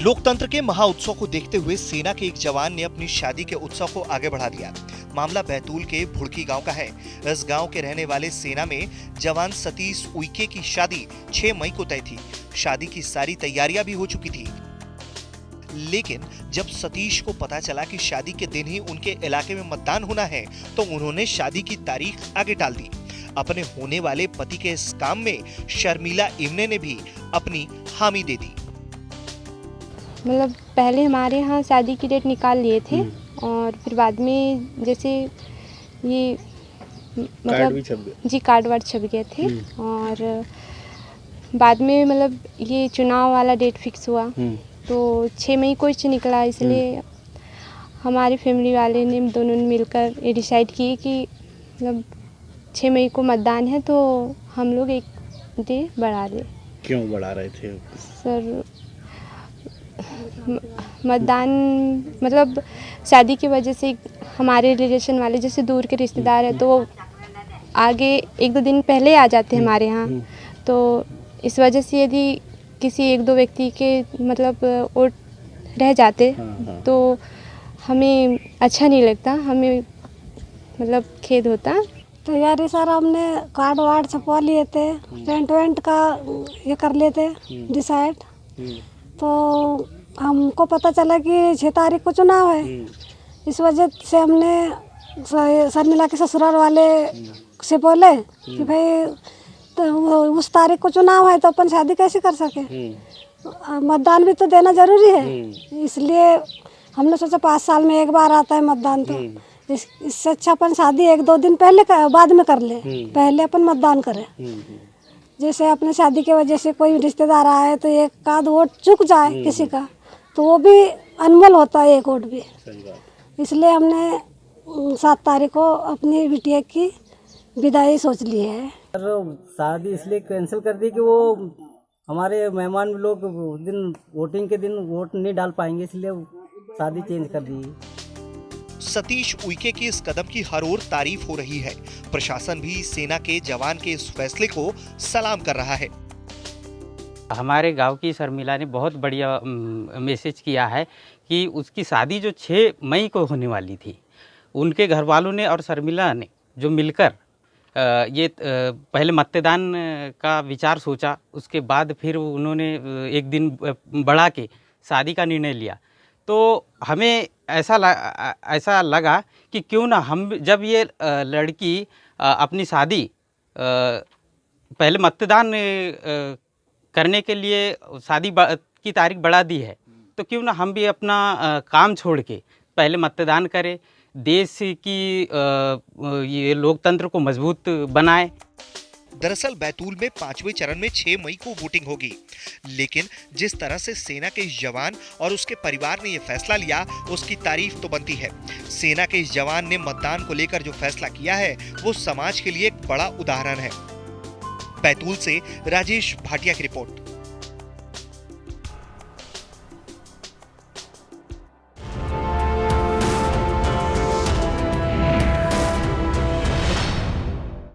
लोकतंत्र के महाउत्सव को देखते हुए सेना के एक जवान ने अपनी शादी के उत्सव को आगे बढ़ा दिया। मामला बैतूल के भुड़की गांव का है। इस गांव के रहने वाले सेना में जवान सतीश उइके की शादी 6 मई को तय थी। शादी की सारी तैयारियां भी हो चुकी थी, लेकिन जब सतीश को पता चला कि शादी के दिन ही उनके इलाके में मतदान होना है, तो उन्होंने शादी की तारीख आगे टाल दी। अपने होने वाले पति के इस काम में शर्मिला इमने ने भी अपनी हामी दे दी। मतलब पहले हमारे यहाँ शादी की डेट निकाल लिए थे और फिर बाद में जैसे ये मतलब जी कार्ड वार्ड छप गए थे और बाद में मतलब ये चुनाव वाला डेट फिक्स हुआ तो 6 मई को ही निकला। इसलिए हमारी फैमिली वाले ने दोनों ने मिलकर ये डिसाइड किए कि मतलब 6 मई को मतदान है तो हम लोग एक डे बढ़ा दें। क्यों बढ़ा रहे थे सर? मतदान मतलब शादी की वजह से हमारे रिलेशन वाले जैसे दूर के रिश्तेदार हैं तो वो आगे 1-2 दिन पहले आ जाते हैं हमारे यहाँ। तो इस वजह से यदि किसी 1-2 व्यक्ति के मतलब वोट रह जाते तो हमें अच्छा नहीं लगता, हमें मतलब खेद होता। तैयारी सर हमने कार्ड वार्ड छपवा लिए थे, टेंट वेंट का ये कर लिए थे डिसाइड। तो हमको पता चला कि 6 तारीख को चुनाव है। इस वजह से हमने शर्मिला के ससुराल वाले से बोले कि भाई तो उस तारीख को चुनाव है तो अपन शादी कैसे कर सके, मतदान भी तो देना जरूरी है। इसलिए हमने सोचा 5 साल में एक बार आता है मतदान, तो इससे अच्छा अपन शादी 1-2 दिन पहले बाद में कर ले, पहले अपन मतदान करें। जैसे अपने शादी की वजह से कोई रिश्तेदार आए तो एक आध वोट चूक जाए किसी का तो वो भी अनमोल होता है, एक वोट भी। इसलिए हमने 7 तारीख को अपनी बिटिया की विदाई सोच ली है। शादी इसलिए कैंसिल कर दी कि वो हमारे मेहमान लोग दिन वोटिंग के दिन वोट नहीं डाल पाएंगे, इसलिए शादी चेंज कर दी। सतीश उइके की इस कदम की हर ओर तारीफ हो रही है। प्रशासन भी सेना के जवान के इस फैसले को सलाम कर रहा है। हमारे गांव की शर्मिला ने बहुत बढ़िया मैसेज किया है कि उसकी शादी जो 6 मई को होने वाली थी, उनके घर वालों ने और शर्मिला ने जो मिलकर ये पहले मतदान का विचार सोचा, उसके बाद फिर उन्होंने एक दिन बढ़ा के शादी का निर्णय लिया। तो हमें ऐसा लगा कि क्यों ना हम जब ये लड़की अपनी शादी पहले मतदान करने के लिए शादी की तारीख बढ़ा दी है, तो क्यों ना हम भी अपना काम छोड़ के पहले मतदान करें, देश की ये लोकतंत्र को मजबूत बनाएं। दरअसल बैतूल में 5वें चरण में 6 मई को वोटिंग होगी, लेकिन जिस तरह से सेना के इस जवान और उसके परिवार ने यह फैसला लिया, उसकी तारीफ तो बनती है। सेना के इस जवान ने मतदान को लेकर जो फैसला किया है, वो समाज के लिए एक बड़ा उदाहरण है। बैतूल से राजेश भाटिया की रिपोर्ट।